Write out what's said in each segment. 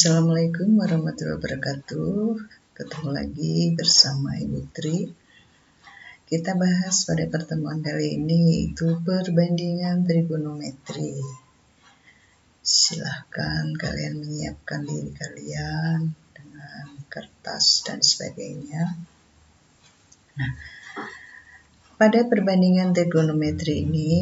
Assalamualaikum warahmatullahi wabarakatuh. Ketemu lagi bersama Ibu Tri. Kita bahas pada pertemuan kali ini itu perbandingan trigonometri. Silahkan kalian menyiapkan diri kalian dengan kertas dan sebagainya. Nah, pada perbandingan trigonometri ini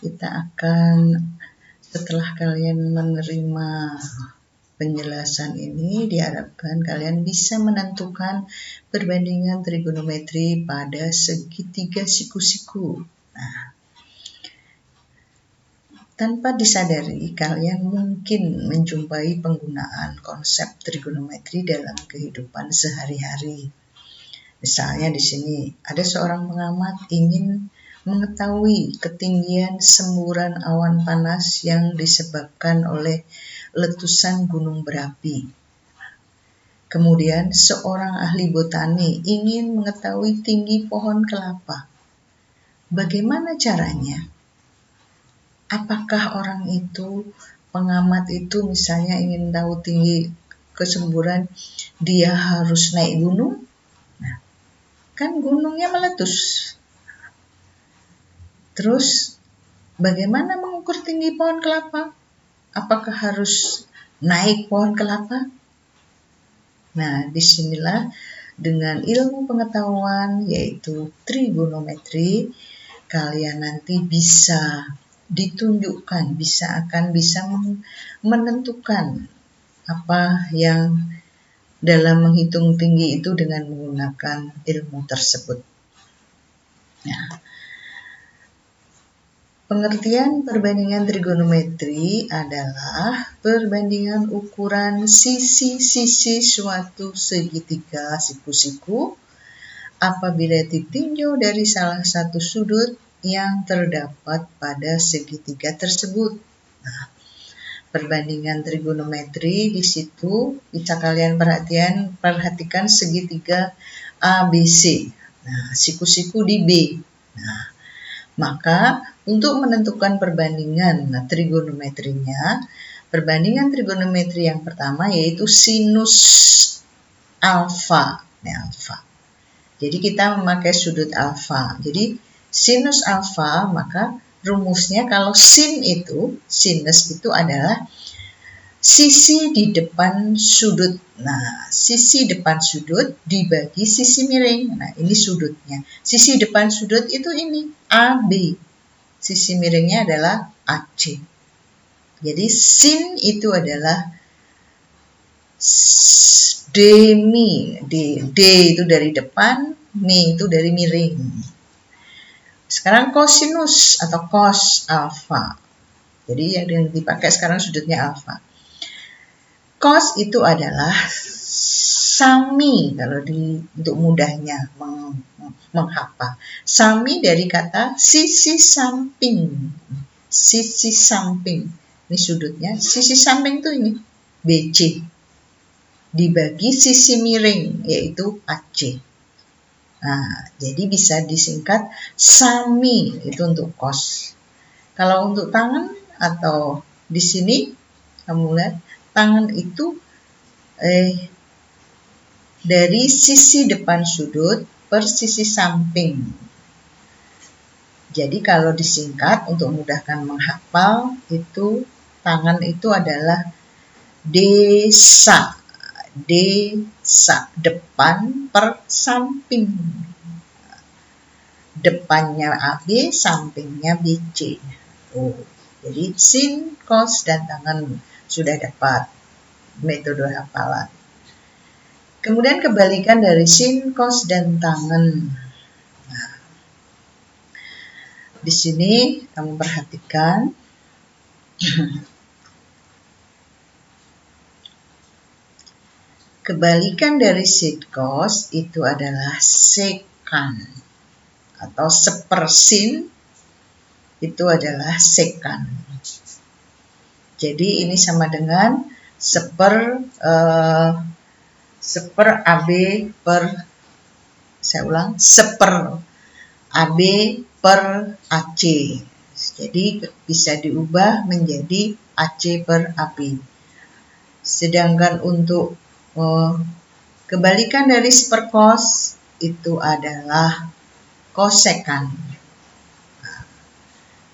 kita akan, setelah kalian menerima penjelasan ini, diharapkan kalian bisa menentukan perbandingan trigonometri pada segitiga siku-siku. Nah, tanpa disadari, kalian mungkin menjumpai penggunaan konsep trigonometri dalam kehidupan sehari-hari. Misalnya di sini ada seorang pengamat ingin mengetahui ketinggian semburan awan panas yang disebabkan oleh letusan gunung berapi. Kemudian seorang ahli botani ingin mengetahui tinggi pohon kelapa. Bagaimana caranya? Apakah orang itu, pengamat itu misalnya ingin tahu tinggi kesemburan, dia harus naik gunung? Nah, kan gunungnya meletus. Terus bagaimana mengukur tinggi pohon kelapa? Apakah harus naik pohon kelapa? Nah, disinilah dengan ilmu pengetahuan yaitu trigonometri, kalian nanti bisa ditunjukkan, akan bisa menentukan apa yang dalam menghitung tinggi itu dengan menggunakan ilmu tersebut. Nah, pengertian perbandingan trigonometri adalah perbandingan ukuran sisi-sisi suatu segitiga siku-siku apabila ditinjau dari salah satu sudut yang terdapat pada segitiga tersebut. Nah, perbandingan trigonometri di situ bisa kalian perhatikan segitiga ABC. Nah, siku-siku di B. Nah, maka untuk menentukan perbandingan trigonometrinya, perbandingan trigonometri yang pertama yaitu sinus alfa. Nah, alfa. Jadi kita memakai sudut alfa. Jadi sinus alfa, maka rumusnya kalau sinus itu adalah sisi di depan sudut. Nah, sisi depan sudut dibagi sisi miring. Nah, ini sudutnya. Sisi depan sudut itu ini, AB. Sisi miringnya adalah AC. Jadi sin itu adalah demi, D itu dari depan, mi itu dari miring. Sekarang kosinus atau cos alfa. Jadi yang dipakai sekarang sudutnya alfa. Cos itu adalah sami, kalau untuk mudahnya menghafal. Sami dari kata sisi samping. Sisi samping. Ini sudutnya. Sisi samping itu ini BC. Dibagi sisi miring yaitu AC. Nah, jadi bisa disingkat sami itu untuk cos. Kalau untuk tangan atau di sini kamu lihat tangan itu dari sisi depan sudut per sisi samping. Jadi kalau disingkat untuk memudahkan menghafal itu tangan itu adalah desa depan per samping. Depannya AB, sampingnya BC. Jadi sin, cos, dan tangan sudah dapat metode hafalan. Kemudian kebalikan dari sin, cos, dan tangan. Nah, di sini kamu perhatikan kebalikan dari sin cos itu adalah sekan atau sepersin itu adalah sekan. Jadi ini sama dengan seper AB per, saya ulang, seper AB per AC. Jadi bisa diubah menjadi AC per AB. Sedangkan untuk kebalikan dari seperkos itu adalah kosekan.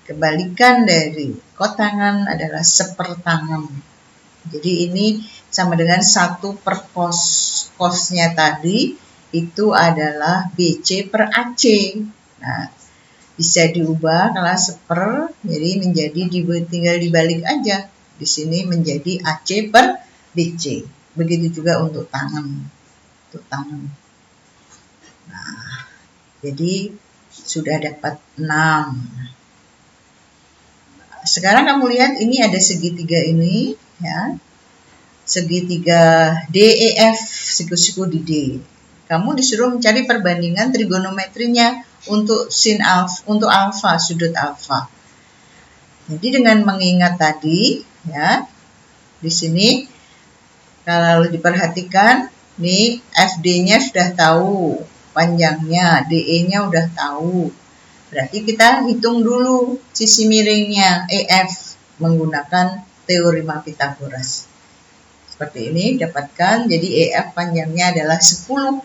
Kebalikan dari kotangan adalah sepertangan. Jadi ini sama dengan 1 per kos. Kosnya tadi itu adalah BC per AC. Nah, bisa diubah kalau seper, jadi menjadi tinggal dibalik aja. Di sini menjadi AC per BC. Begitu juga untuk tangan. Untuk tangan. Nah, jadi sudah dapat 6. Sekarang kamu lihat ini ada segitiga ini, ya. Segitiga DEF, siku-siku di D. Kamu disuruh mencari perbandingan trigonometrinya untuk sin alfa, untuk alfa, sudut alfa. Jadi dengan mengingat tadi, ya, di sini kalau diperhatikan, nih FD-nya sudah tahu, panjangnya, DE-nya udah tahu. Berarti kita hitung dulu sisi miringnya EF menggunakan teorema Pythagoras. Seperti ini dapatkan, jadi EF panjangnya adalah 10.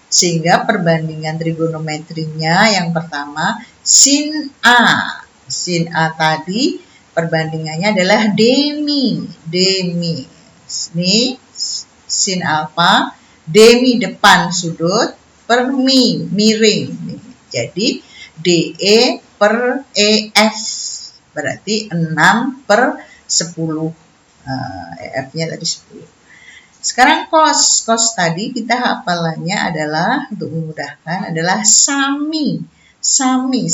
Sehingga perbandingan trigonometrinya yang pertama sin A. Sin A tadi perbandingannya adalah demi. Ini sin alfa, demi depan sudut per miring. Jadi DE per EF berarti 6 per 10. EF-nya tadi 10. Sekarang kos tadi kita hafalannya adalah, untuk memudahkan, adalah samping. Ini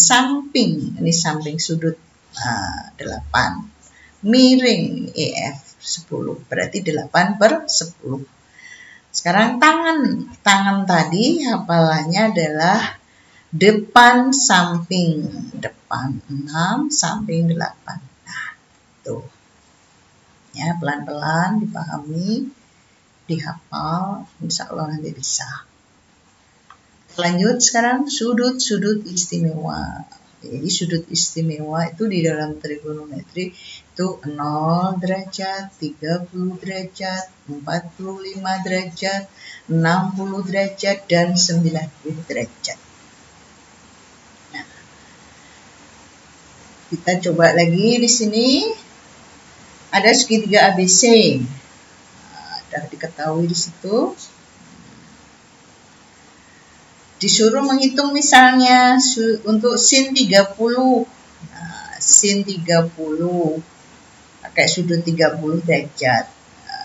samping sudut 8. Miring EF 10, berarti 8 per 10. Sekarang tangan tadi hafalannya adalah depan samping, depan 6 samping 8. Nah, tuh. Ya, pelan-pelan dipahami, dihafal, insya Allah nanti bisa. Lanjut sekarang sudut istimewa. Jadi sudut istimewa itu di dalam trigonometri itu 0 derajat, 30 derajat, 45 derajat, 60 derajat, dan 90 derajat. Kita coba lagi di sini. Ada segitiga ABC. Sudah diketahui di situ. Disuruh menghitung misalnya untuk sin 30. Sin 30 pakai sudut 30 derajat.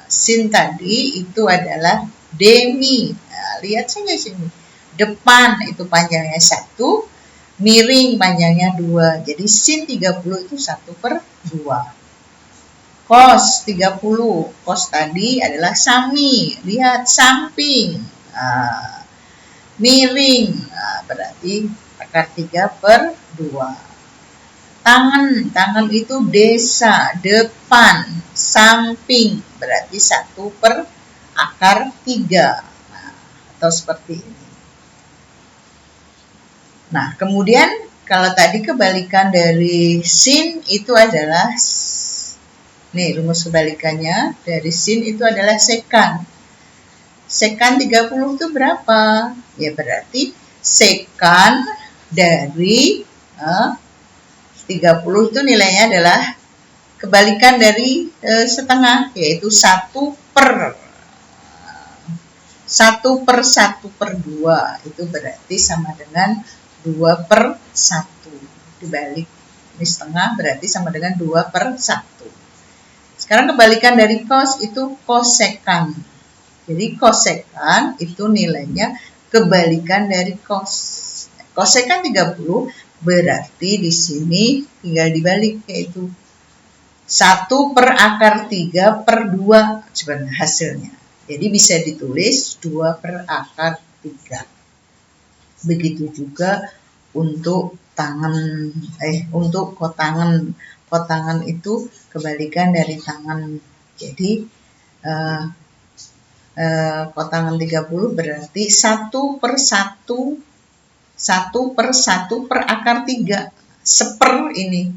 Sin tadi itu adalah demi. Lihat saja sini. Depan itu panjangnya 1. Miring panjangnya 2. Jadi sin 30 itu 1 per 2. Cos 30. Cos tadi adalah sami. Lihat samping. Miring. Berarti akar 3 per 2. Tangan itu desa. Depan. Samping. Berarti 1 per akar 3. Atau seperti ini. Nah, kemudian kalau tadi kebalikan dari sin itu adalah, nih rumus kebalikannya dari sin itu adalah sekan. Sekan 30 itu berapa? Ya berarti sekan dari 30 itu nilainya adalah kebalikan dari setengah, yaitu 1 per 1 per 2. Itu berarti sama dengan 2 per 1. Dibalik, ini setengah berarti sama dengan 2 per 1. Sekarang kebalikan dari cos itu kosekan. Jadi kosekan itu nilainya kebalikan dari cos. Kosekan 30 berarti di sini tinggal dibalik, yaitu 1 per akar 3 per 2 sebenarnya hasilnya. Jadi bisa ditulis 2 per akar 3. Begitu juga untuk untuk kotangan. Kotangan itu kebalikan dari tangan. Jadi kotangan 30 berarti 1 per 1 per akar 3. Seper ini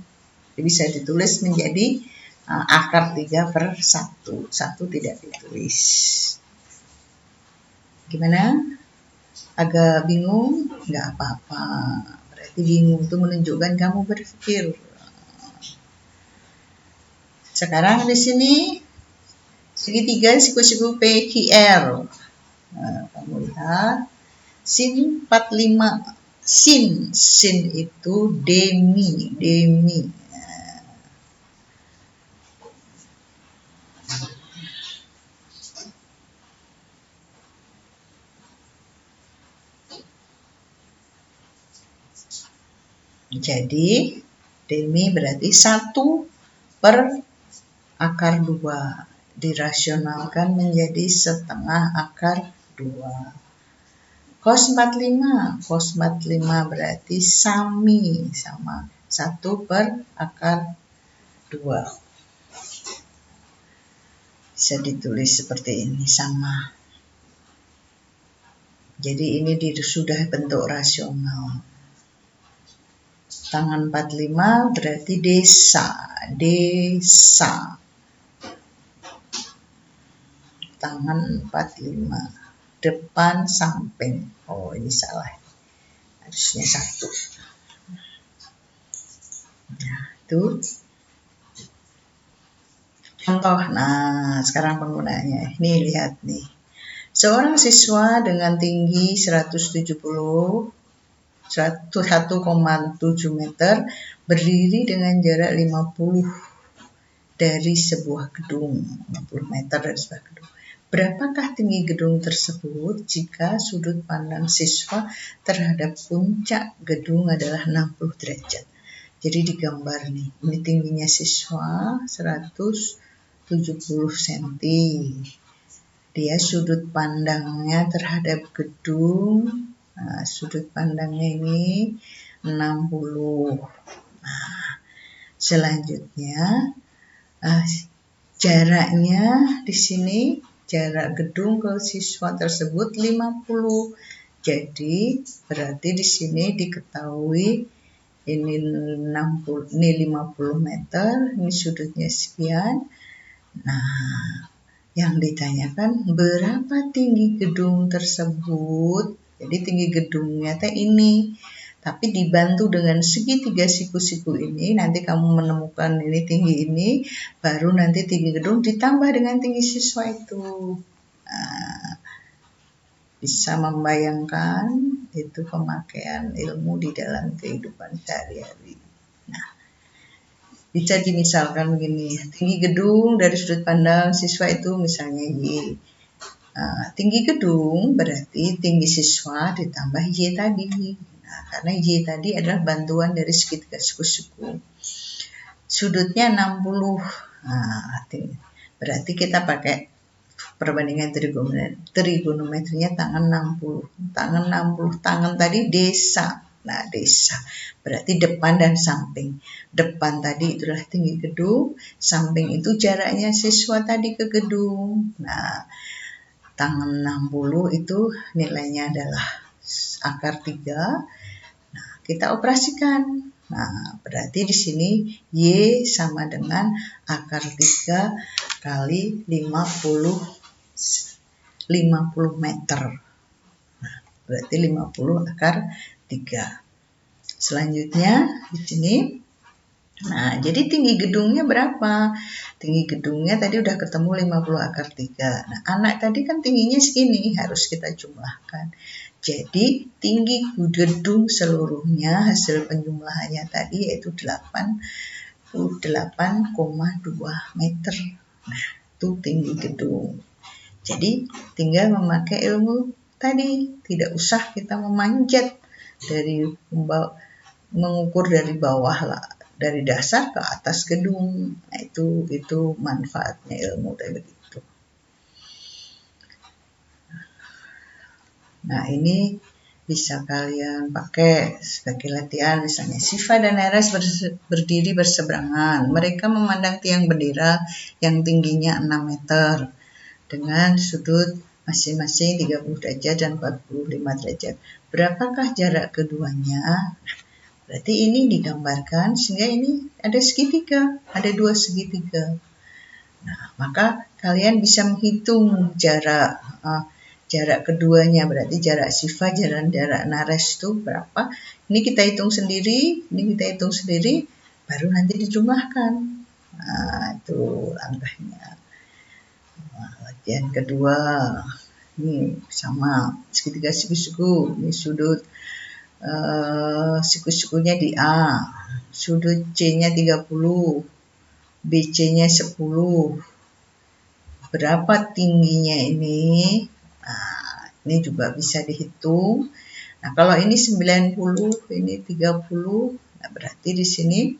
bisa ditulis menjadi akar 3/1. 1 tidak ditulis. Gimana? Agak bingung? Nggak apa-apa. Berarti bingung itu menunjukkan kamu berpikir. Sekarang di sini segitiga siku-siku PQR. Nah, kamu lihat sin 45. Sin itu demi. Jadi demi berarti 1/akar 2. Dirasionalkan menjadi setengah akar 2. Cos 45. Cos 45 berarti sama 1/akar 2. Bisa ditulis seperti ini, sama. Jadi ini sudah bentuk rasional. Tangan 45 berarti desa. Tangan 45. Depan samping. Oh, ini salah. Harusnya 1. Nah, itu contoh. Nah, sekarang penggunaannya. Ini lihat nih. Seorang siswa dengan tinggi 1,7 meter berdiri dengan jarak 50 dari sebuah gedung. 50 meter dari sebuah gedung. Berapakah tinggi gedung tersebut jika sudut pandang siswa terhadap puncak gedung adalah 60 derajat? Jadi digambar nih, ini tingginya siswa 170 cm. Dia sudut pandangnya terhadap gedung, nah, sudut pandangnya ini 60. Nah, selanjutnya jaraknya di sini, jarak gedung ke siswa tersebut 50. Jadi berarti di sini diketahui ini 60, ini 50 meter, ini sudutnya sekian. Nah, yang ditanyakan berapa tinggi gedung tersebut. Jadi tinggi gedungnya ini. Tapi dibantu dengan segitiga siku-siku ini, nanti kamu menemukan ini tinggi ini, baru nanti tinggi gedung ditambah dengan tinggi siswa itu. Nah, bisa membayangkan itu pemakaian ilmu di dalam kehidupan sehari-hari. Nah, bisa dimisalkan begini, tinggi gedung dari sudut pandang siswa itu misalnya Y. Tinggi gedung berarti tinggi siswa ditambah Y tadi. Nah, karena Y tadi adalah bantuan dari segitiga siku-siku. Sudutnya 60. Nah, berarti kita pakai perbandingan trigonometrinya tangan 60. Tangan tadi desa. Nah, desa berarti depan dan samping. Depan tadi itulah tinggi gedung, samping itu jaraknya siswa tadi ke gedung. Nah, tangan 60 itu nilainya adalah akar 3. Nah, kita operasikan. Nah, berarti di sini Y sama dengan akar 3 kali 50 meter. Nah, berarti 50 akar 3. Selanjutnya di sini. Nah, jadi tinggi gedungnya berapa? Tinggi gedungnya tadi udah ketemu 50 akar 3. Nah, anak tadi kan tingginya segini, harus kita jumlahkan. Jadi, tinggi gedung seluruhnya hasil penjumlahannya tadi yaitu 88,2 meter. Nah, itu tinggi gedung. Jadi, tinggal memakai ilmu tadi. Tidak usah kita memanjat dari mengukur dari bawah lah. Dari dasar ke atas gedung. Nah, itu manfaatnya ilmu kayak begitu. Nah, ini bisa kalian pakai sebagai latihan. Misalnya Siva dan Eres berdiri berseberangan. Mereka memandang tiang bendera yang tingginya 6 meter dengan sudut masing-masing 30 derajat dan 45 derajat. Berapakah jarak keduanya? Berarti ini digambarkan sehingga ini ada segitiga, ada dua segitiga. Nah, maka kalian bisa menghitung jarak keduanya, berarti jarak Siva, jarak Nares itu berapa. Ini kita hitung sendiri, ini kita hitung sendiri, baru nanti dijumlahkan. Nah, itu langkahnya. Nah, latihan kedua, ini sama segitiga siku-siku, ini sudut siku-sikunya di A, sudut C-nya 30, BC-nya 10. Berapa tingginya ini? Nah, ini juga bisa dihitung. Nah, kalau ini 90, ini 30, nah berarti di sini